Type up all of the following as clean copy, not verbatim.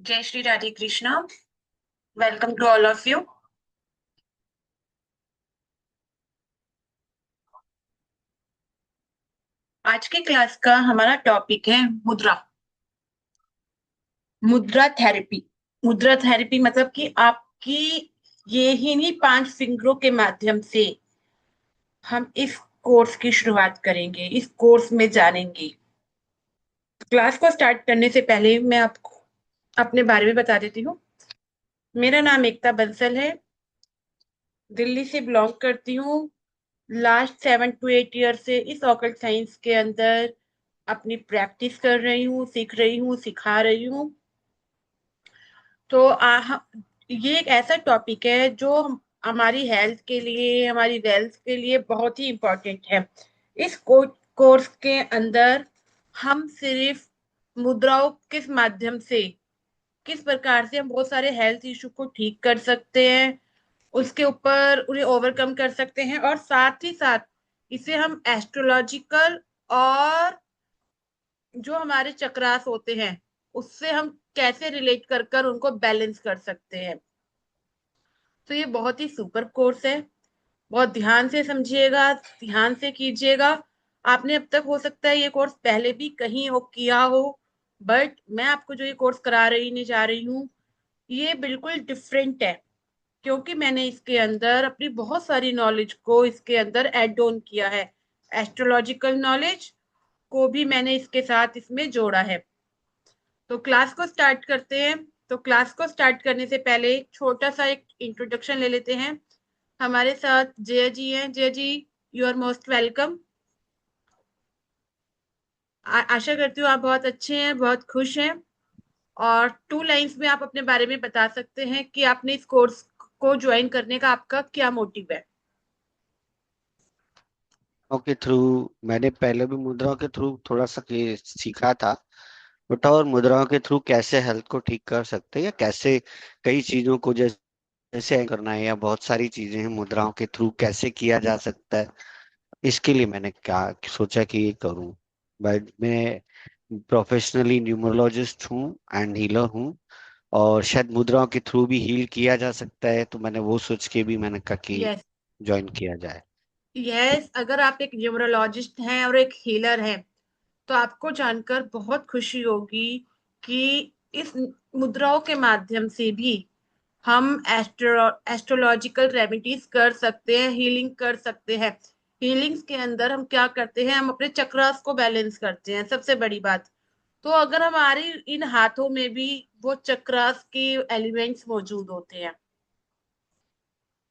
जय Shri Radhe Krishna. Welcome to all of you. आज के क्लास का हमारा टॉपिक है मुद्रा। मुद्रा थेरेपी। मुद्रा थेरेपी मतलब कि आपकी ये ही नहीं, 5 फिंगरों के माध्यम से हम इस कोर्स की शुरुआत करेंगे, इस कोर्स में जानेंगे। क्लास को स्टार्ट करने से पहले मैं आपको अपने बारे में बता देती हूँ। मेरा नाम एकता बंसल है, दिल्ली से बिलोंग करती हूँ। लास्ट 7 to 8 ईयर से इस ऑकल्ट साइंस के अंदर अपनी प्रैक्टिस कर रही हूँ, सीख रही हूँ, सिखा रही हूँ। तो ये एक ऐसा टॉपिक है जो हमारी हेल्थ के लिए, हमारी वेल्थ के लिए बहुत ही इम्पोर्टेंट है। इस कोर्स के अंदर हम सिर्फ मुद्राओं किस माध्यम से, किस प्रकार से हम बहुत सारे हेल्थ इशू को ठीक कर सकते हैं, उसके ऊपर उन्हें ओवरकम कर सकते हैं, और साथ ही साथ इसे हम एस्ट्रोलॉजिकल और जो हमारे चक्रास होते हैं उससे हम कैसे रिलेट कर कर उनको बैलेंस कर सकते हैं। तो ये बहुत ही सुपर कोर्स है। बहुत ध्यान से समझिएगा, ध्यान से कीजिएगा। आपने अब तक हो सकता है ये कोर्स पहले भी कहीं हो किया हो, बट मैं आपको जो ये कोर्स करा रही नहीं जा रही हूँ, ये बिल्कुल डिफरेंट है। क्योंकि मैंने इसके अंदर अपनी बहुत सारी नॉलेज को इसके अंदर एड ऑन किया है। एस्ट्रोलॉजिकल नॉलेज को भी मैंने इसके साथ इसमें जोड़ा है। तो क्लास को स्टार्ट करते हैं। तो क्लास को स्टार्ट करने से पहले छोटा सा एक इंट्रोडक्शन ले लेते हैं। हमारे साथ जय जी हैं। जय जी, यू आर मोस्ट वेलकम। आशा करती हूँ आप बहुत अच्छे हैं, बहुत खुश हैं। और 2 लाइंस में आप अपने बारे में बता सकते हैं कि आपने इस कोर्स को ज्वाइन करने का आपका क्या मोटिव है। के थ्रू मैंने पहले भी मुद्राओं के थ्रू थोड़ा सा सीखा था। बट और मुद्राओं के थ्रू कैसे हेल्थ को ठीक कर सकते हैं या कैसे कई चीजों को जैसे करना है या बहुत सारी चीजें हैं मुद्राओं के थ्रू कैसे किया जा सकता है। इसके लिए मैंने क्या सोचा कि ये करूं। बट मैं प्रोफेशनली न्यूमरोलॉजिस्ट हूँ एंड हीलर हूँ। और शायद मुद्राओं के थ्रू भी हील किया जा सकता है, तो मैंने वो सोच के भी मैंने कहा कि यस। ज्वाइन किया जाए। यस, अगर आप एक न्यूमरोलॉजिस्ट हैं और एक हीलर हैं तो आपको जानकर बहुत खुशी होगी कि इस मुद्राओं के माध्यम से भी हम एस्ट्रोलॉजिकल रेमेडीज कर सकते हैं, हीलिंग कर सकते हैं। हीलिंग्स के अंदर हम क्या करते हैं, हम अपने चक्रास को बैलेंस करते हैं, सबसे बड़ी बात। तो अगर हमारी इन हाथों में भी वो चक्रास के एलिमेंट्स मौजूद होते हैं,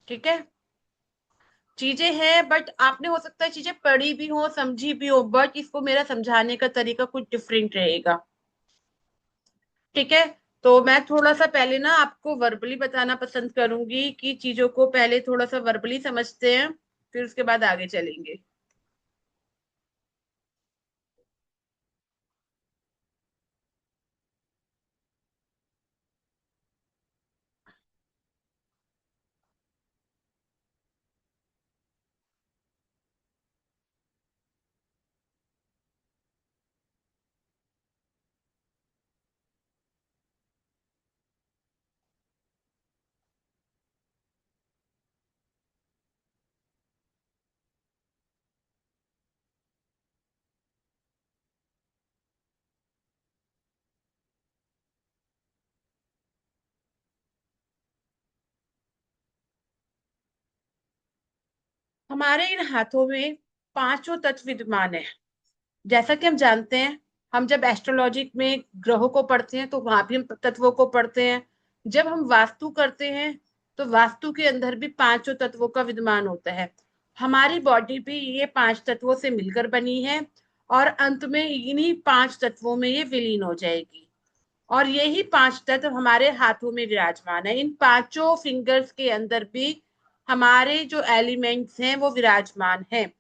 ठीक है। चीजें हैं, बट आपने हो सकता है चीजें पढ़ी भी हो, समझी भी हो, बट इसको मेरा समझाने का तरीका कुछ डिफरेंट रहेगा, ठीक है। तो मैं थोड़ा सा पहले ना आपको वर्बली बताना पसंद करूंगी कि चीजों को पहले थोड़ा सा वर्बली समझते हैं, फिर उसके बाद आगे चलेंगे। हमारे इन हाथों में 5 तत्व विद्यमान है। जैसा कि हम जानते हैं, हम जब एस्ट्रोलॉजी में ग्रहों को पढ़ते हैं तो वहां भी हम तत्वों को पढ़ते हैं। जब हम वास्तु करते हैं तो वास्तु के अंदर भी 5 तत्वों का विद्यमान होता है। हमारी बॉडी भी ये 5 तत्वों से मिलकर बनी है, और अंत में इन्हीं 5 तत्वों में ये विलीन हो जाएगी। और यही 5 तत्व हमारे हाथों में विराजमान है। इन 5 फिंगर्स के अंदर भी हमारे जो एलिमेंट्स हैं वो विराजमान हैं।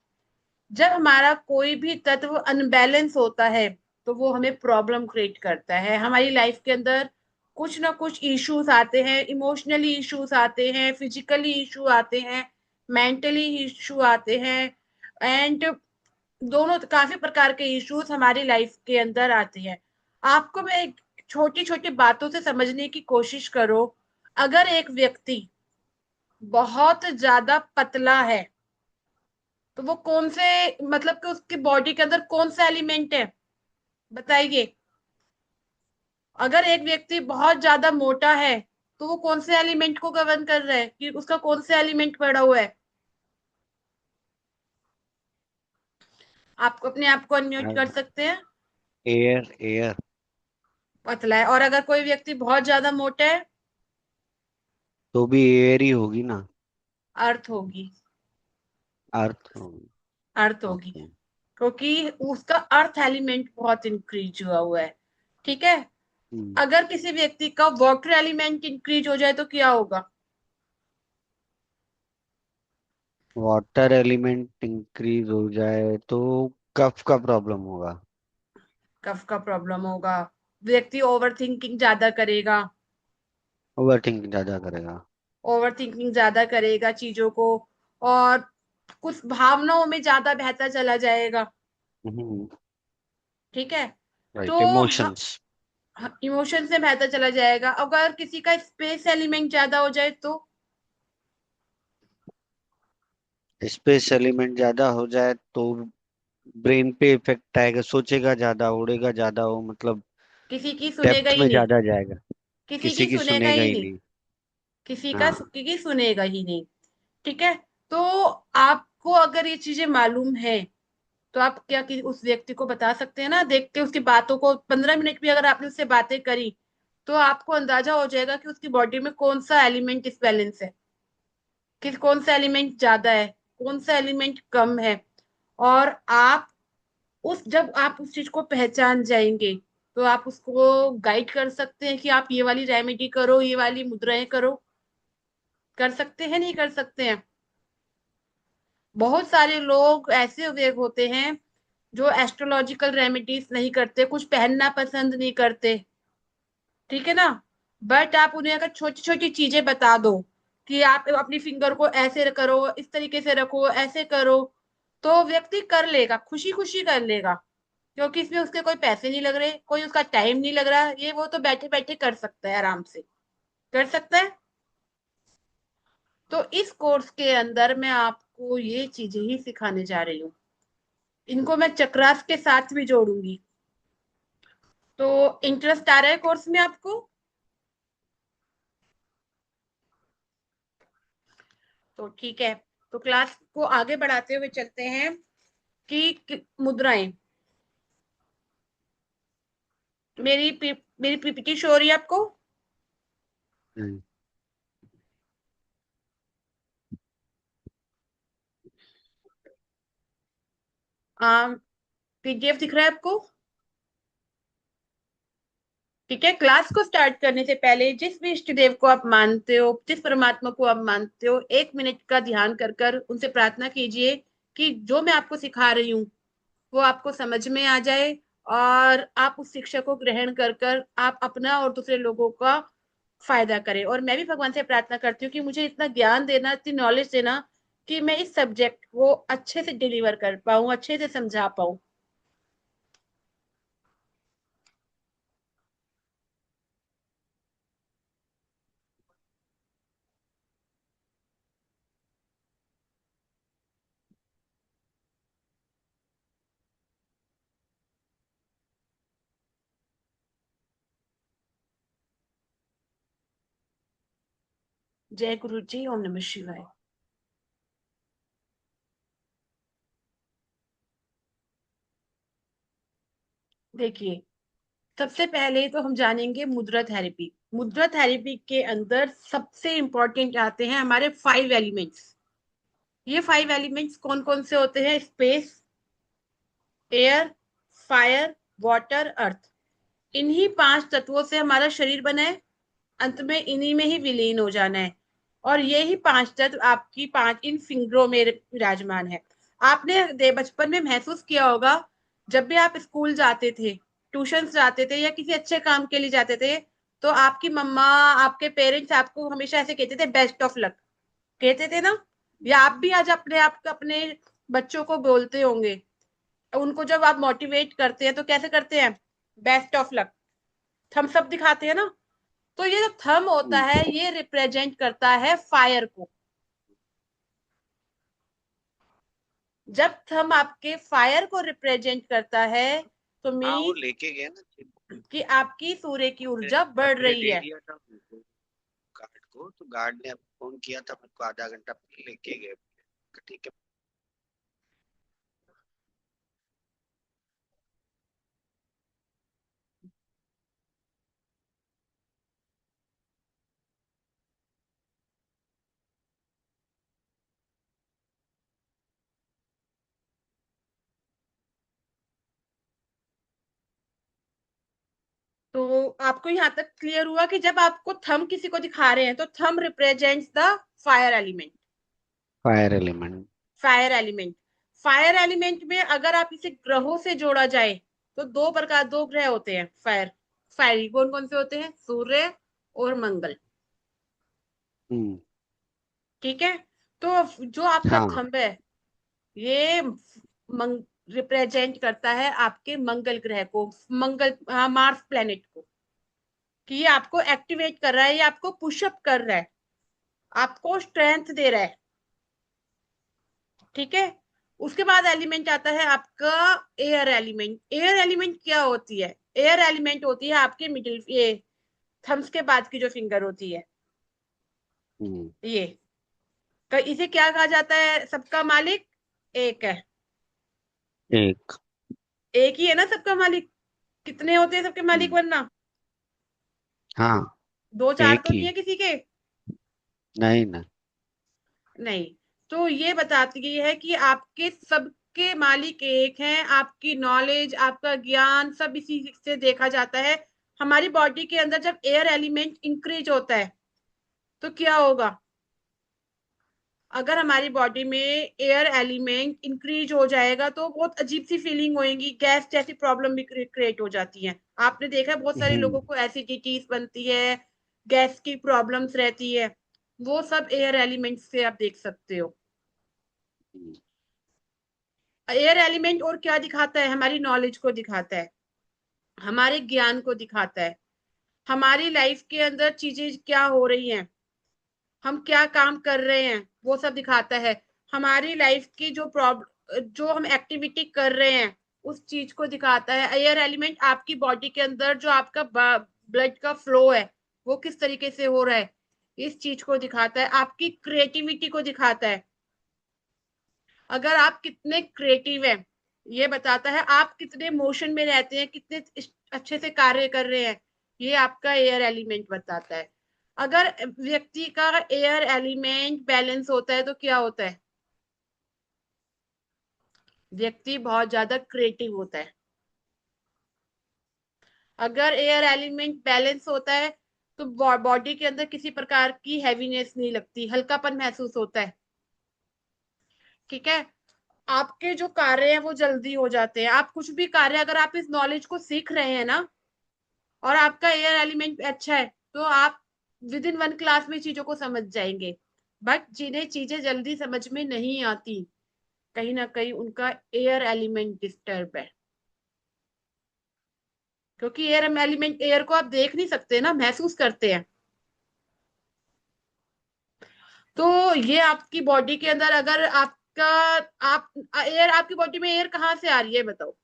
जब हमारा कोई भी तत्व अनबैलेंस होता है तो वो हमें प्रॉब्लम क्रिएट करता है। हमारी लाइफ के अंदर कुछ ना कुछ इश्यूज आते हैं, इमोशनली इश्यूज आते हैं, फिजिकली इशू आते हैं, मेंटली इशू आते हैं, एंड दोनों काफी प्रकार के इश्यूज हमारी लाइफ के अंदर आते हैं। आपको मैं एक छोटी छोटी बातों से समझने की कोशिश करो। अगर एक व्यक्ति बहुत ज्यादा पतला है तो वो कौन से, मतलब कि उसकी बॉडी के अंदर कौन सा एलिमेंट है, बताइए। अगर एक व्यक्ति बहुत ज्यादा मोटा है तो वो कौन से एलिमेंट को गवर्न कर रहा है, कि उसका कौन सा एलिमेंट पड़ा हुआ है। आप अपने आप को अनम्यूट कर सकते हैं। Air air. पतला है। और अगर कोई व्यक्ति बहुत ज्यादा मोटा है, तो भी एयर ही होगी ना। अर्थ होगी। अर्थ होगी। अर्थ होगी, ओके। क्योंकि उसका अर्थ एलिमेंट बहुत इंक्रीज हुआ है। ठीक है। हम्म। अगर किसी व्यक्ति का वाटर एलिमेंट इंक्रीज हो जाए तो क्या होगा। वाटर एलिमेंट इंक्रीज हो जाए तो कफ का प्रॉब्लम होगा। कफ का प्रॉब्लम होगा। व्यक्ति ओवर थिंकिंग ज्यादा करेगा। ओवर थिंक ज्यादा करेगा। ओवर थिंकिंग ज्यादा करेगा चीजों को। और कुछ भावनाओं में ज्यादा बहता चला जाएगा। हम्म। ठीक है। तो राइट, इमोशंस। इमोशन से बहता चला जाएगा। अगर किसी का स्पेस एलिमेंट ज्यादा हो जाए तो स्पेस एलिमेंट ज्यादा हो जाए तो ब्रेन पे इफेक्ट आएगा, सोचेगा ज्यादा, उड़ेगा ज्यादा, वो मतलब किसी की सुनेगा डेप्थ ही में नहीं। ज्यादा जाएगा। किसी की किसी की सुनेगा सुनेगा ही ही नहीं। नहीं। किसी का हाँ। की सुनेगा ही नहीं। ठीक है। तो आपको अगर ये चीजें मालूम है तो आप क्या कि उस व्यक्ति को बता सकते हैं ना, देख के उसकी बातों को 15 मिनट भी अगर आपने उससे बातें करी तो आपको अंदाजा हो जाएगा कि उसकी बॉडी में कौन सा एलिमेंट डिसबैलेंस है, कि कौन सा एलिमेंट ज्यादा है, कौन सा एलिमेंट कम है। और आप उस जब आप उस चीज को पहचान जाएंगे तो आप उसको गाइड कर सकते हैं कि आप ये वाली रेमेडी करो, ये वाली मुद्राएं करो। कर सकते हैं, नहीं कर सकते हैं। बहुत सारे लोग ऐसे हुए होते हैं जो एस्ट्रोलॉजिकल रेमेडीज नहीं करते, कुछ पहनना पसंद नहीं करते। ठीक है ना। बट आप उन्हें अगर छोटी छोटी चीजें बता दो कि आप अपनी फिंगर को ऐसे करो, इस तरीके से रखो, ऐसे करो, तो व्यक्ति कर लेगा, खुशी खुशी कर लेगा। क्योंकि इसमें उसके कोई पैसे नहीं लग रहे, कोई उसका टाइम नहीं लग रहा, ये वो तो बैठे बैठे कर सकता है, आराम से कर सकता है। तो इस कोर्स के अंदर मैं आपको ये चीजें ही सिखाने जा रही हूँ। इनको मैं चक्रास के साथ भी जोड़ूंगी। तो इंटरेस्ट आ रहा है कोर्स में आपको। तो ठीक है। तो क्लास को आगे बढ़ाते हुए चलते हैं मुद्राएं। मेरी पीपीटी शो हो रही है आपको। हम्म। पीडीएफ दिख रहा है आपको। ठीक है। क्लास को स्टार्ट करने से पहले जिस भी इष्ट देव को आप मानते हो, जिस परमात्मा को आप मानते हो, 1 मिनट का ध्यान कर कर उनसे प्रार्थना कीजिए कि जो मैं आपको सिखा रही हूँ वो आपको समझ में आ जाए। और आप उस शिक्षा को ग्रहण कर कर आप अपना और दूसरे लोगों का फायदा करें। और मैं भी भगवान से प्रार्थना करती हूँ कि मुझे इतना ज्ञान देना, इतनी नॉलेज देना कि मैं इस सब्जेक्ट को अच्छे से डिलीवर कर पाऊँ, अच्छे से समझा पाऊँ। जय गुरु जी। ओम नमः शिवाय। देखिए, सबसे पहले तो हम जानेंगे मुद्रा थेरेपी। मुद्रा थेरेपी के अंदर सबसे इंपॉर्टेंट आते हैं हमारे 5 एलिमेंट्स। ये 5 एलिमेंट्स कौन कौन से होते हैं। स्पेस, एयर, फायर, वाटर, अर्थ। इन्हीं 5 तत्वों से हमारा शरीर बना है। अंत में इन्हीं में ही विलीन हो जाना है। और यही 5 तत्व आपकी 5 इन फिंगरों में विराजमान है। आपने बचपन में महसूस किया होगा, जब भी आप स्कूल जाते थे, ट्यूशन जाते थे या किसी अच्छे काम के लिए जाते थे, तो आपकी मम्मा, आपके पेरेंट्स आपको हमेशा ऐसे कहते थे, बेस्ट ऑफ लक, कहते थे ना। या आप भी आज अपने आप अपने बच्चों को बोलते होंगे, उनको जब आप मोटिवेट करते हैं तो कैसे करते हैं, best of luck. Thumbs up दिखाते हैं ना, तो ये जो थंब होता हम्म, है ये रिप्रेजेंट करता है फायर को। जब थंब आपके फायर को रिप्रेजेंट करता है तो हाँ वो मीन लेके गए ना, कि आपकी सूर्य की ऊर्जा बढ़ मैंने रही दे है। दिया था उनको, गार्ड को, तो गार्ड ने फोन किया था मेरे को आधा घंटा पहले, लेके गए। ठीक है। तो आपको यहाँ तक क्लियर हुआ कि जब आपको थंब किसी को दिखा रहे हैं तो thumb represents the fire element. Fire element. Fire element, fire element में अगर आप इसे ग्रहों से जोड़ा जाए तो दो ग्रह होते हैं फायर, फायरी कौन कौन से होते हैं, सूर्य और मंगल। हम्म। ठीक है, तो जो आपका हाँ। थंब है ये रिप्रेजेंट करता है आपके मंगल ग्रह को, मंगल, हाँ, मार्स प्लेनेट को, कि ये आपको एक्टिवेट कर रहा है, ये आपको पुशअप कर रहा है, आपको स्ट्रेंथ दे रहा है। ठीक है, उसके बाद एलिमेंट आता है आपका एयर एलिमेंट। एयर एलिमेंट क्या होती है, एयर एलिमेंट होती है आपके मिडिल, ये थम्स के बाद की जो फिंगर होती है हम्म। ये, तो इसे क्या कहा जाता है, सबका मालिक एक है। एक। एक ही है ना सबका मालिक, कितने होते हैं सबके मालिक हम्म। वरना, हाँ। दो चार एक तो ही। नहीं है किसी के। नहीं ना। नहीं, तो ये बताती है कि आपके सबके मालिक एक हैं, आपकी नॉलेज, आपका ज्ञान सब इसी से देखा जाता है। हमारी बॉडी के अंदर जब एयर एलिमेंट इंक्रीज होता है तो क्या होगा, अगर हमारी बॉडी में एयर एलिमेंट इंक्रीज हो जाएगा तो बहुत अजीब सी फीलिंग होएगी, गैस जैसी प्रॉब्लम भी क्रिएट हो जाती है। आपने देखा है बहुत सारे लोगों हम्म। को एसिडिटीज बनती है, गैस की प्रॉब्लम्स रहती है, वो सब एयर एलिमेंट से आप देख सकते हो। हम्म। एयर एलिमेंट और क्या दिखाता है, हमारी नॉलेज को दिखाता है, हमारे ज्ञान को दिखाता है, हमारी लाइफ के अंदर चीजें क्या हो रही हैं, हम क्या काम कर रहे हैं वो सब दिखाता है। हमारी लाइफ की जो प्रॉब्लम, जो हम एक्टिविटी कर रहे हैं उस चीज को दिखाता है। एयर एलिमेंट आपकी बॉडी के अंदर जो आपका ब्लड का फ्लो है वो किस तरीके से हो रहा है इस चीज को दिखाता है, आपकी क्रिएटिविटी को दिखाता है। अगर आप कितने क्रिएटिव हैं ये बताता है, आप कितने मोशन में रहते हैं, कितने अच्छे से कार्य कर रहे हैं, ये आपका एयर एलिमेंट बताता है। अगर व्यक्ति का एयर एलिमेंट बैलेंस होता है तो क्या होता है, व्यक्ति बहुत ज्यादा क्रिएटिव होता है। अगर एयर एलिमेंट बैलेंस होता है तो बॉडी के अंदर किसी प्रकार की हैवीनेस नहीं लगती, हल्कापन महसूस होता है। ठीक है, आपके जो कार्य हैं वो जल्दी हो जाते हैं, आप कुछ भी कार्य अगर आप इस नॉलेज को सीख रहे हैं ना और आपका एयर एलिमेंट अच्छा है तो आप विद इन वन क्लास में चीजों को समझ जाएंगे। बट जिन्हें चीजें जल्दी समझ में नहीं आती कहीं ना कहीं उनका एयर एलिमेंट डिस्टर्ब है, क्योंकि एयर एलिमेंट, एयर को आप देख नहीं सकते ना, महसूस करते हैं। तो ये आपकी बॉडी के अंदर अगर आपका, आप एयर, आपकी बॉडी में एयर कहाँ से आ रही है बताओ,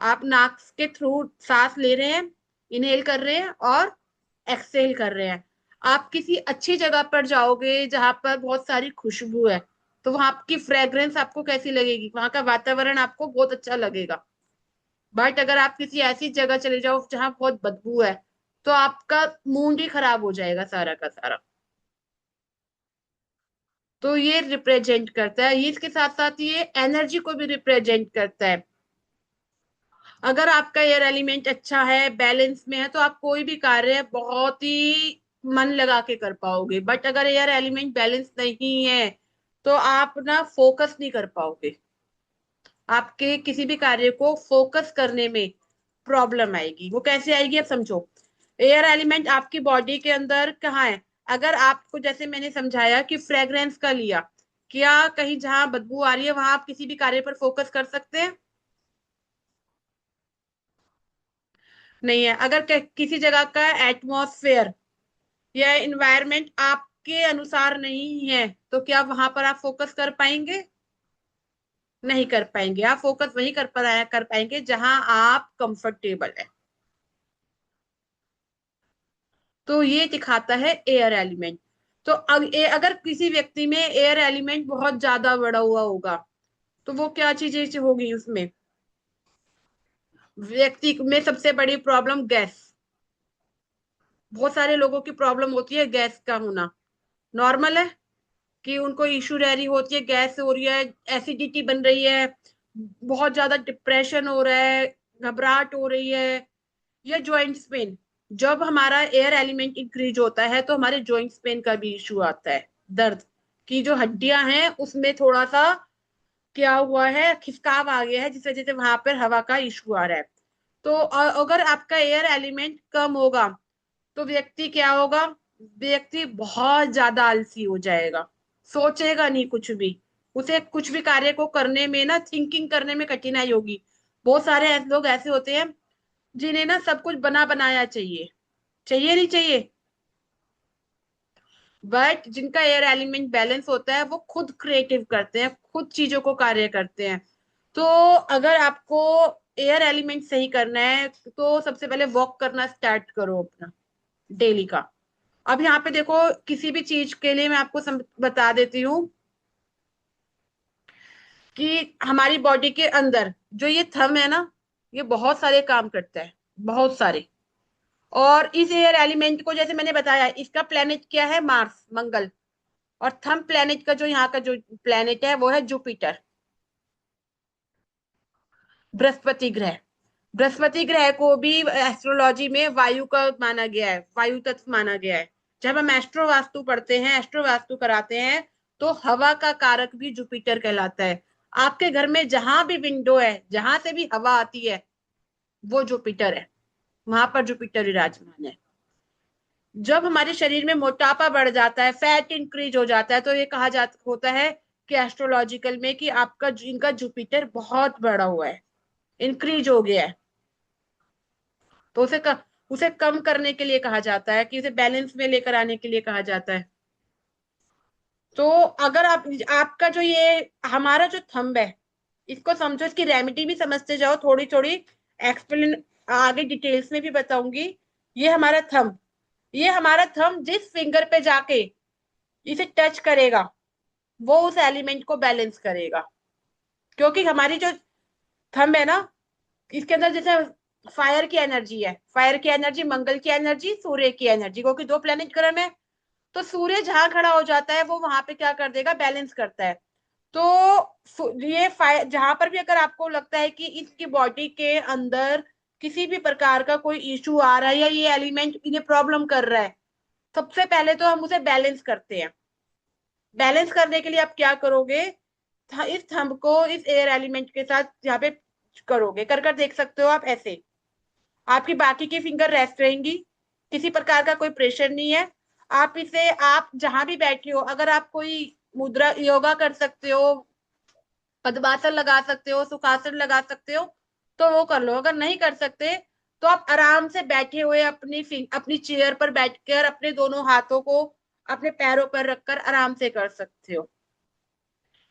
आप नाक के थ्रू सांस ले रहे हैं, इनहेल कर रहे हैं और एक्सहेल कर रहे हैं। आप किसी अच्छी जगह पर जाओगे जहां पर बहुत सारी खुशबू है तो वहां की फ्रेग्रेंस आपको कैसी लगेगी, वहां का वातावरण आपको बहुत अच्छा लगेगा। बट अगर आप किसी ऐसी जगह चले जाओ जहां बहुत बदबू है तो आपका मूड ही खराब हो जाएगा सारा का सारा। तो ये रिप्रेजेंट करता है, ये इसके साथ साथ ये एनर्जी को भी रिप्रेजेंट करता है। अगर आपका एयर एलिमेंट अच्छा है, बैलेंस में है, तो आप कोई भी कार्य बहुत ही मन लगा के कर पाओगे। बट अगर एयर एलिमेंट बैलेंस नहीं है तो आप ना फोकस नहीं कर पाओगे, आपके किसी भी कार्य को फोकस करने में प्रॉब्लम आएगी। वो कैसे आएगी अब समझो, एयर एलिमेंट आपकी बॉडी के अंदर कहाँ है, अगर आपको जैसे मैंने समझाया कि फ्रेग्रेंस का लिया, क्या कहीं जहां बदबू आ रही है वहां आप किसी भी कार्य पर फोकस कर सकते हैं, नहीं है। अगर किसी जगह का एटमॉस्फेयर या इन्वायरमेंट आपके अनुसार नहीं है, तो क्या वहां पर आप फोकस कर पाएंगे? नहीं कर पाएंगे। आप फोकस वही कर पाएंगे जहां आप कंफर्टेबल है। तो ये दिखाता है एयर एलिमेंट। तो अगर किसी व्यक्ति में एयर एलिमेंट बहुत ज्यादा बढ़ा हुआ होगा, तो वो क्या चीजें होगी उसमें? व्यक्ति में सबसे बड़ी प्रॉब्लम गैस। बहुत सारे लोगों की प्रॉब्लम होती है गैस का होना। नॉर्मल है कि उनको इशू रह रही होती है, गैस हो रही है, एसिडिटी बन रही है, बहुत ज्यादा डिप्रेशन हो रहा है, घबराहट हो रही है, या जॉइंट्स पेन। जब हमारा एयर एलिमेंट इंक्रीज होता है तो हमारे जॉइंट्स पेन का भी इशू आता है। दर्द की जो हड्डियां हैं उसमें थोड़ा सा क्या हुआ है, खिंचकाव आ गया है, जिस वजह से वहां पर हवा का इशू आ रहा है। तो अगर आपका एयर एलिमेंट कम होगा तो व्यक्ति क्या होगा? व्यक्ति बहुत ज्यादा आलसी हो जाएगा, सोचेगा नहीं कुछ भी। उसे कुछ भी कार्य को करने में ना, थिंकिंग करने में कठिनाई होगी। बहुत सारे लोग ऐसे होते हैं जिन्हें ना सब कुछ बना बनाया चाहिए। चाहिए नहीं चाहिए। बट जिनका एयर एलिमेंट बैलेंस होता है वो खुद क्रिएटिव करते हैं, खुद चीजों को कार्य करते हैं। तो अगर आपको एयर एलिमेंट सही करना है तो सबसे पहले वॉक करना स्टार्ट करो अपना, डेली का। अब यहाँ पे देखो, किसी भी चीज के लिए मैं आपको बता देती हूँ कि हमारी बॉडी के अंदर जो ये थंब है ना, ये बहुत सारे काम करता है, बहुत सारे। और इस एयर एलिमेंट को जैसे मैंने बताया, इसका प्लेनेट क्या है? मार्स, मंगल। और थंब प्लेनेट का जो यहाँ का जो प्लेनेट है वो है जुपिटर, बृहस्पति ग्रह। बृहस्पति ग्रह को भी एस्ट्रोलॉजी में वायु का माना गया है, वायु तत्व माना गया है। जब हम एस्ट्रो वास्तु पढ़ते हैं, एस्ट्रो वास्तु कराते हैं, तो हवा का कारक भी जुपिटर कहलाता है। आपके घर में जहां भी विंडो है, जहां से भी हवा आती है, वो जुपिटर है, वहां पर जुपिटर विराजमान है। जब हमारे शरीर में मोटापा बढ़ जाता है, फैट इंक्रीज हो जाता है, तो ये कहा जाता होता है कि एस्ट्रोलॉजिकल में कि आपका इनका जुपिटर बहुत बढ़ा हुआ है, इंक्रीज हो गया है। तो उसे कम करने के लिए कहा जाता है, कि उसे बैलेंस में लेकर आने के लिए कहा जाता है। तो अगर आपका जो ये हमारा जो थंब है, इसको समझो, इसकी रेमेडी भी समझते जाओ थोड़ी थोड़ी। एक्सप्लेन आगे डिटेल्स में भी बताऊंगी। ये हमारा थंब, ये हमारा थंब जिस फिंगर पे जाके इसे टच करेगा, वो उस एलिमेंट को बैलेंस करेगा। क्योंकि हमारी जो थंब है ना, इसके अंदर जैसे फायर की एनर्जी है, फायर की एनर्जी, मंगल की एनर्जी, सूर्य की एनर्जी, क्योंकि दो प्लेनेट ग्रह में। तो सूर्य जहां खड़ा हो जाता है वो वहां पे क्या कर देगा? बैलेंस करता है। तो ये फायर जहां पर भी अगर आपको लगता है कि इसकी बॉडी के अंदर किसी भी प्रकार का कोई इशू आ रहा है, या ये एलिमेंट इन्हें प्रॉब्लम कर रहा है, सबसे पहले तो हम उसे बैलेंस करते हैं। बैलेंस करने के लिए आप क्या करोगे? इस थंब को इस एयर एलिमेंट के साथ यहाँ पे करोगे, कर कर देख सकते हो आप ऐसे। आपकी बाकी की फिंगर रेस्ट रहेंगी, किसी प्रकार का कोई प्रेशर नहीं है। आप इसे, आप जहां भी बैठे हो, अगर आप कोई मुद्रा योगा कर सकते हो, पद्मासन लगा सकते हो, सुखासन लगा सकते हो, तो वो कर लो। अगर नहीं कर सकते तो आप आराम से बैठे हुए अपनी चेयर पर बैठकर अपने दोनों हाथों को अपने पैरों पर रखकर आराम से कर सकते हो।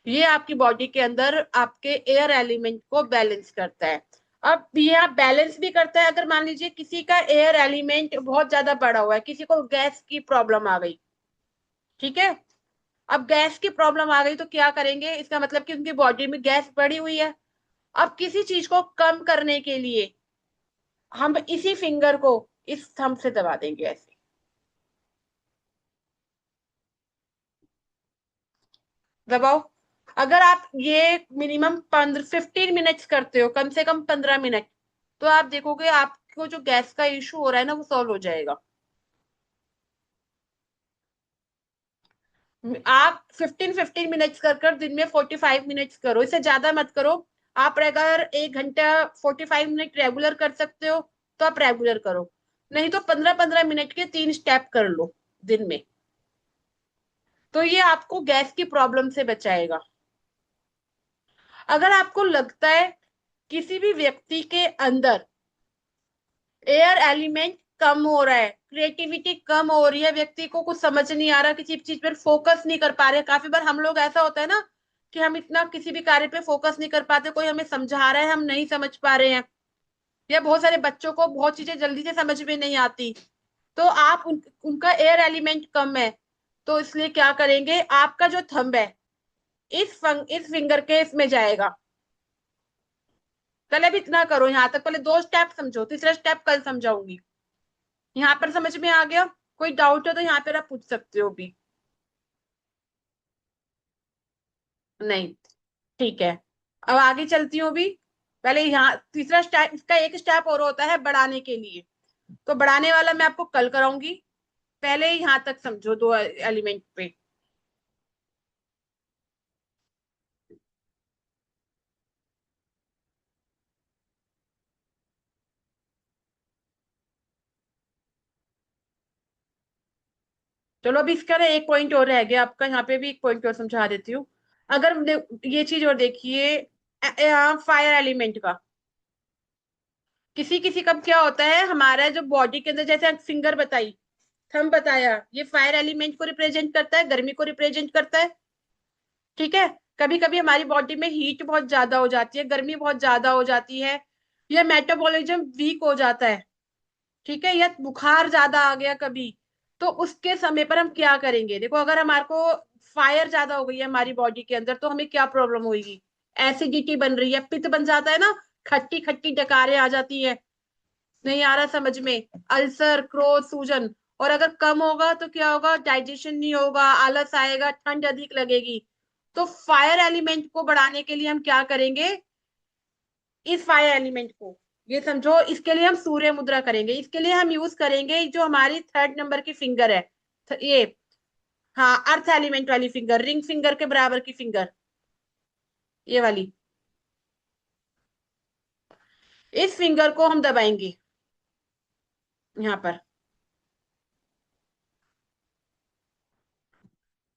ये आपकी बॉडी के अंदर आपके एयर एलिमेंट को बैलेंस करता है। अब ये आप बैलेंस भी करता है, अगर मान लीजिए किसी का एयर एलिमेंट बहुत ज्यादा बढ़ा हुआ है, किसी को गैस की प्रॉब्लम आ गई, ठीक है। अब गैस की प्रॉब्लम आ गई तो क्या करेंगे? इसका मतलब कि उनकी बॉडी में गैस बढ़ी हुई है। अब किसी चीज को कम करने के लिए हम इसी फिंगर को इस थंब से दबा देंगे ऐसे। दबाओ। अगर आप ये मिनिमम 15-15 मिनट्स करते हो, कम से कम 15 मिनट, तो आप देखोगे आपको जो गैस का इशू हो रहा है ना, वो सॉल्व हो जाएगा। आप 15-15 मिनट्स कर कर दिन में 45 मिनट्स करो, इससे ज्यादा मत करो। आप अगर 1 घंटा 45 मिनट रेगुलर कर सकते हो तो आप रेगुलर करो, नहीं तो 15-15 मिनट के 3 स्टेप कर लो दिन में। तो ये आपको गैस की प्रॉब्लम से बचाएगा। अगर आपको लगता है किसी भी व्यक्ति के अंदर एयर एलिमेंट कम हो रहा है, क्रिएटिविटी कम हो रही है, व्यक्ति को कुछ समझ नहीं आ रहा, किसी चीज पर फोकस नहीं कर पा रहे। काफी बार हम लोग ऐसा होता है ना कि हम इतना किसी भी कार्य पे फोकस नहीं कर पाते, कोई हमें समझा रहा है हम नहीं समझ पा रहे हैं, या बहुत सारे बच्चों को बहुत चीजें जल्दी से समझ में नहीं आती। तो आप उनका एयर एलिमेंट कम है, तो इसलिए क्या करेंगे, आपका जो थंब है इस फिंगर के इसमें जाएगा। पहले भी इतना करो यहाँ तक, पहले दो स्टेप समझो, तीसरा स्टेप कल समझाऊंगी। यहाँ पर समझ में आ गया? कोई डाउट हो तो यहाँ पर आप पूछ सकते हो भी। नहीं, ठीक है। अब आगे चलती हूँ भी। पहले यहाँ तीसरा स्टेप, इसका एक स्टेप और होता है बढ़ाने के लिए, तो बढ़ाने वाला मैं आपको कल कराऊंगी। पहले यहाँ तक समझो दो एलिमेंट पे। चलो अभी इसका ना एक पॉइंट और रह गया आपका, यहाँ पे भी एक पॉइंट और समझा देती हूँ। अगर ये चीज और देखिए, फायर एलिमेंट का किसी किसी का क्या होता है, हमारा जो बॉडी के अंदर, जैसे फिंगर बताई, थंब बताया, ये फायर एलिमेंट को रिप्रेजेंट करता है, गर्मी को रिप्रेजेंट करता है। ठीक है। कभी कभी हमारी बॉडी में हीट बहुत ज्यादा हो जाती है, गर्मी बहुत ज्यादा हो जाती है, या मेटाबॉलिज्म वीक हो जाता है, ठीक है, या बुखार ज्यादा आ गया कभी, तो उसके समय पर हम क्या करेंगे? देखो, अगर हमारे को फायर ज्यादा हो गई है हमारी बॉडी के अंदर, तो हमें क्या प्रॉब्लम होगी? एसिडिटी बन रही है, पित्त बन जाता है ना, खट्टी खट्टी डकारें आ जाती है, नहीं आ रहा समझ में, अल्सर, क्रोध, सूजन। और अगर कम होगा तो क्या होगा? डाइजेशन नहीं होगा, आलस आएगा, ठंड अधिक लगेगी। तो फायर एलिमेंट को बढ़ाने के लिए हम क्या करेंगे? इस फायर एलिमेंट को, ये समझो, इसके लिए हम सूर्य मुद्रा करेंगे, इसके लिए हम यूज करेंगे जो हमारी थर्ड नंबर की फिंगर है, ये, हाँ, अर्थ एलिमेंट वाली फिंगर, रिंग फिंगर के बराबर की फिंगर, ये वाली। इस फिंगर को हम दबाएंगे यहाँ पर।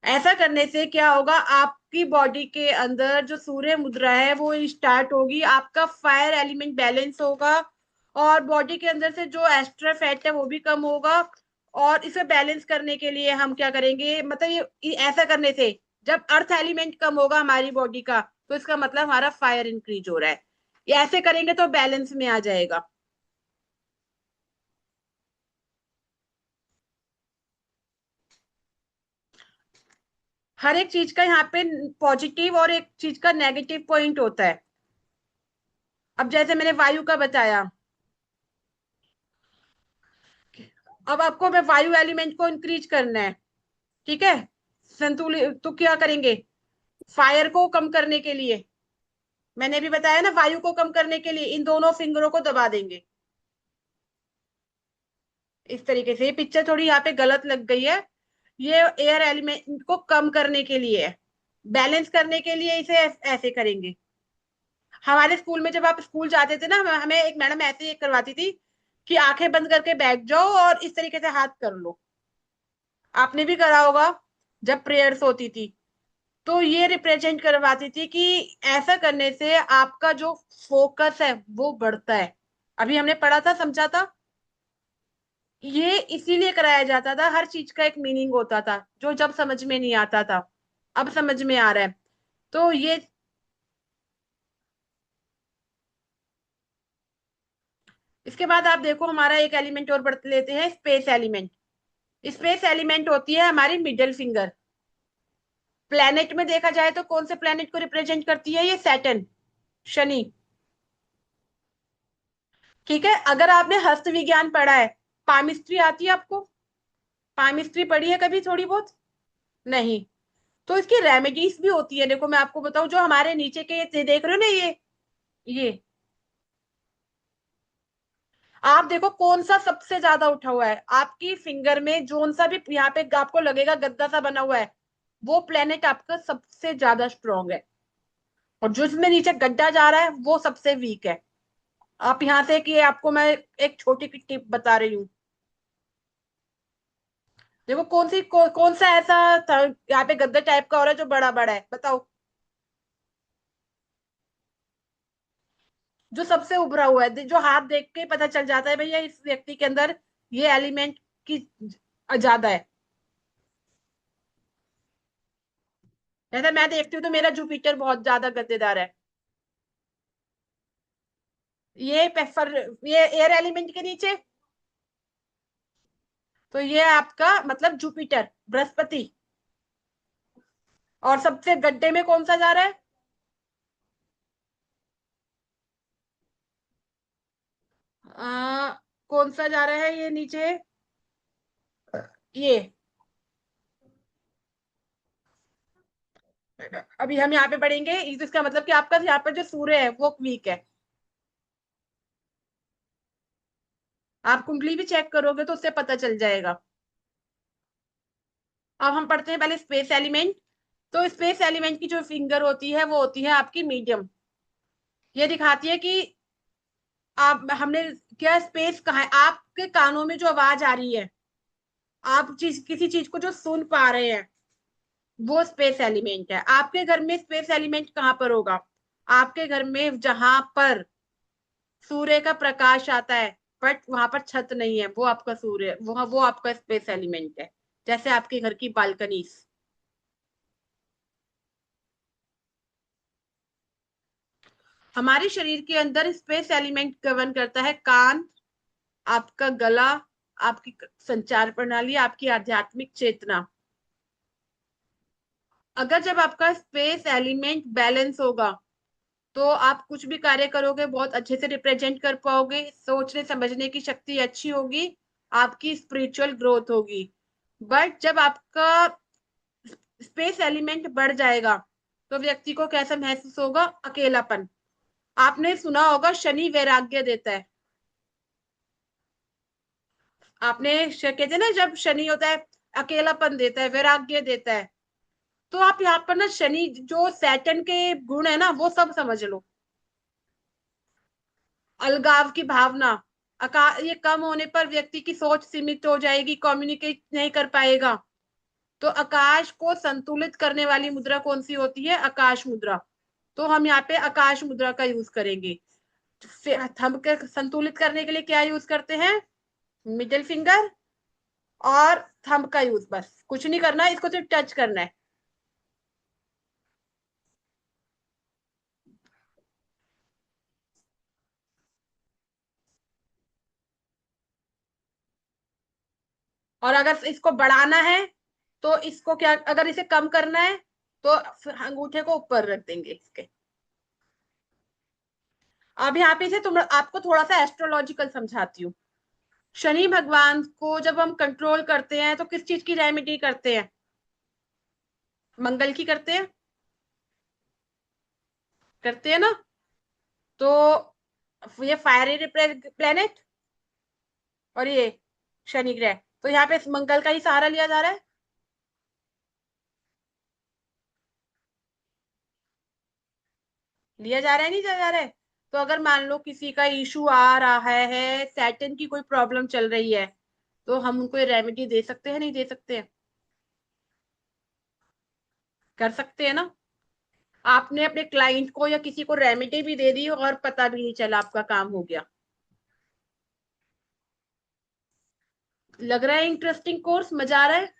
ऐसा करने से क्या होगा, आपकी बॉडी के अंदर जो सूर्य मुद्रा है वो स्टार्ट होगी, आपका फायर एलिमेंट बैलेंस होगा, और बॉडी के अंदर से जो एक्स्ट्रा फैट है वो भी कम होगा। और इसे बैलेंस करने के लिए हम क्या करेंगे, मतलब ये ऐसा करने से, जब अर्थ एलिमेंट कम होगा हमारी बॉडी का, तो इसका मतलब हमारा फायर इंक्रीज हो रहा है। ये ऐसे करेंगे तो बैलेंस में आ जाएगा। हर एक चीज का यहाँ पे पॉजिटिव और एक चीज का नेगेटिव पॉइंट होता है। अब जैसे मैंने वायु का बताया, अब आपको मैं वायु एलिमेंट को इंक्रीज करना है, ठीक है, संतुलित, तो क्या करेंगे? फायर को कम करने के लिए, मैंने भी बताया ना, वायु को कम करने के लिए इन दोनों फिंगरों को दबा देंगे। इस तरीके से, ये पिक्चर थोड़ी यहाँ पे गलत लग गई है, ये एयर एलिमेंट को कम करने के लिए है, बैलेंस करने के लिए इसे ऐसे करेंगे। हमारे स्कूल में जब आप स्कूल जाते थे ना, हमें एक मैडम ऐसे ही करवाती थी कि आंखें बंद करके बैठ जाओ और इस तरीके से हाथ कर लो। आपने भी करा होगा जब प्रेयर्स होती थी, तो ये रिप्रेजेंट करवाती थी कि ऐसा करने से आपका जो फोकस है वो बढ़ता है। अभी हमने पढ़ा था, समझा था, ये इसीलिए कराया जाता था, हर चीज का एक मीनिंग होता था जो जब समझ में नहीं आता था, अब समझ में आ रहा है। तो ये, इसके बाद आप देखो, हमारा एक एलिमेंट और बढ़ लेते हैं, स्पेस एलिमेंट। स्पेस एलिमेंट होती है हमारी मिडिल फिंगर। प्लेनेट में देखा जाए तो कौन से प्लेनेट को रिप्रेजेंट करती है? ये सैटर्न, शनि। ठीक है। अगर आपने हस्त विज्ञान पढ़ा है, पामिस्ट्री आती है आपको? पामिस्ट्री पढ़ी है कभी थोड़ी बहुत? नहीं। तो इसकी रेमेडीज भी होती है, देखो मैं आपको बताऊं, जो हमारे नीचे के ये देख रहे हो ना, ये आप देखो कौन सा सबसे ज्यादा उठा हुआ है आपकी फिंगर में, जोन सा भी यहाँ पे आपको लगेगा गद्दा सा बना हुआ है, वो प्लेनेट आपका सबसे ज्यादा स्ट्रांग है, और जो इसमें नीचे गड्ढा जा रहा है वो सबसे वीक है। आप यहाँ से, कि आपको मैं एक छोटी सी टिप बता रही हूँ, देखो कौन सा ऐसा यहाँ पे गद्दा टाइप का हो रहा है जो बड़ा बड़ा है, बताओ। जो सबसे उभरा हुआ है, जो हाथ देख के पता चल जाता है भैया इस व्यक्ति के अंदर ये एलिमेंट की ज्यादा है। जैसे मैं देखती हूँ तो मेरा जुपिटर बहुत ज्यादा गद्देदार है। ये पेफर, ये एयर एलिमेंट के नीचे, तो ये आपका मतलब जुपिटर, बृहस्पति। और सबसे गड्ढे में कौन सा जा रहा है? आ, कौन सा जा रहा है ये नीचे? ये अभी हम यहाँ पे पढ़ेंगे, इसका मतलब कि आपका यहाँ पर जो सूर्य है वो वीक है। आप कुंडली भी चेक करोगे तो उससे पता चल जाएगा। अब हम पढ़ते हैं पहले स्पेस एलिमेंट। तो स्पेस एलिमेंट की जो फिंगर होती है वो होती है आपकी मीडियम। ये दिखाती है कि आप हमने क्या, स्पेस कहाँ है, आपके कानों में जो आवाज आ रही है, आप किसी चीज को जो सुन पा रहे हैं, वो स्पेस एलिमेंट है। आपके घर में स्पेस एलिमेंट कहाँ पर होगा? आपके घर में जहां पर सूर्य का प्रकाश आता है बट वहां पर छत नहीं है, वो आपका सूर्य, वो आपका स्पेस एलिमेंट है। जैसे आपके घर की बालकनी। हमारे शरीर के अंदर स्पेस एलिमेंट गवर्न करता है कान, आपका गला, आपकी संचार प्रणाली, आपकी आध्यात्मिक चेतना। अगर जब आपका स्पेस एलिमेंट बैलेंस होगा तो आप कुछ भी कार्य करोगे बहुत अच्छे से रिप्रेजेंट कर पाओगे, सोचने समझने की शक्ति अच्छी होगी, आपकी स्पिरिचुअल ग्रोथ होगी। बट जब आपका स्पेस एलिमेंट बढ़ जाएगा तो व्यक्ति को कैसा महसूस होगा? अकेलापन। आपने सुना होगा शनि वैराग्य देता है। आपने कहते हैं ना, जब शनि होता है अकेलापन देता है, वैराग्य देता है। तो आप यहाँ पर ना शनि जो सैटर्न के गुण है ना वो सब समझ लो। अलगाव की भावना, ये कम होने पर व्यक्ति की सोच सीमित हो जाएगी, कम्युनिकेट नहीं कर पाएगा। तो आकाश को संतुलित करने वाली मुद्रा कौन सी होती है? आकाश मुद्रा। तो हम यहाँ पे आकाश मुद्रा का यूज करेंगे। थंब के संतुलित करने के लिए क्या यूज करते हैं? मिडिल फिंगर और थंब का यूज, बस कुछ नहीं करना है, इसको सिर्फ टच करना है। और अगर इसको बढ़ाना है तो इसको क्या, अगर इसे कम करना है तो अंगूठे को ऊपर रख देंगे इसके। अब यहाँ पे से तुम आपको थोड़ा सा एस्ट्रोलॉजिकल समझाती हूँ। शनि भगवान को जब हम कंट्रोल करते हैं तो किस चीज की रेमेडी करते हैं? मंगल की करते हैं, करते हैं ना। तो ये फायरी प्लेनेट और ये शनि ग्रह, तो यहाँ पे मंगल का ही सहारा लिया जा रहा है। लिया जा रहा है, नहीं जा रहा है? तो अगर मान लो किसी का इशू आ रहा है, सैटर्न की कोई प्रॉब्लम चल रही है, तो हम उनको रेमेडी दे सकते हैं, नहीं दे सकते हैं? कर सकते हैं ना। आपने अपने क्लाइंट को या किसी को रेमेडी भी दे दी और पता भी नहीं चला, आपका काम हो गया। लग रहा है इंटरेस्टिंग कोर्स, मजा आ रहा है?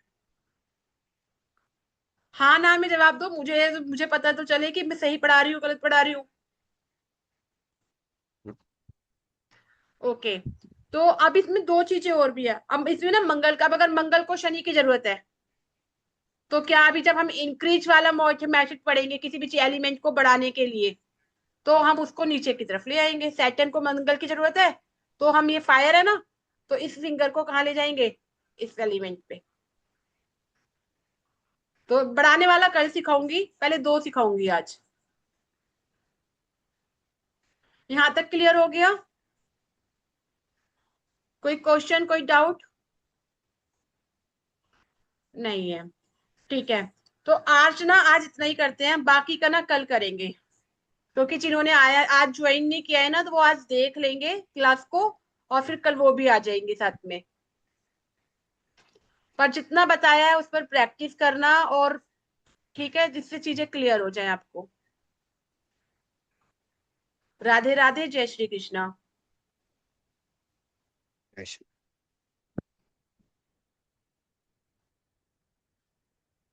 हाँ ना में जवाब दो, मुझे मुझे पता तो चले कि मैं सही पढ़ा रही हूँ गलत पढ़ा रही हूँ। ओके। तो अब इसमें दो चीजें और भी है। अब इसमें ना मंगल का, अब अगर मंगल को शनि की जरूरत है तो क्या अभी जब हम इंक्रीज वाला मैथड पढ़ेंगे किसी भी एलिमेंट को बढ़ाने के लिए, तो हम उसको नीचे की तरफ ले आएंगे। सैटर्न को मंगल की जरूरत है, तो हम ये फायर है ना, तो इस फिंगर को कहाँ ले जाएंगे? इस एलिमेंट पे। तो बढ़ाने वाला कल सिखाऊंगी, पहले दो सिखाऊंगी आज। यहां तक क्लियर हो गया? कोई क्वेश्चन, कोई डाउट? नहीं है? ठीक है। तो आज ना, आज इतना ही करते हैं, बाकी का ना कल करेंगे। क्योंकि जिन्होंने आया आज ज्वाइन नहीं किया है ना, तो वो आज देख लेंगे क्लास को, और फिर कल वो भी आ जाएंगे साथ में। पर जितना बताया है उस पर प्रैक्टिस करना, और ठीक है, जिससे चीजें क्लियर हो जाए आपको। राधे राधे, जय श्री कृष्णा। ऐसे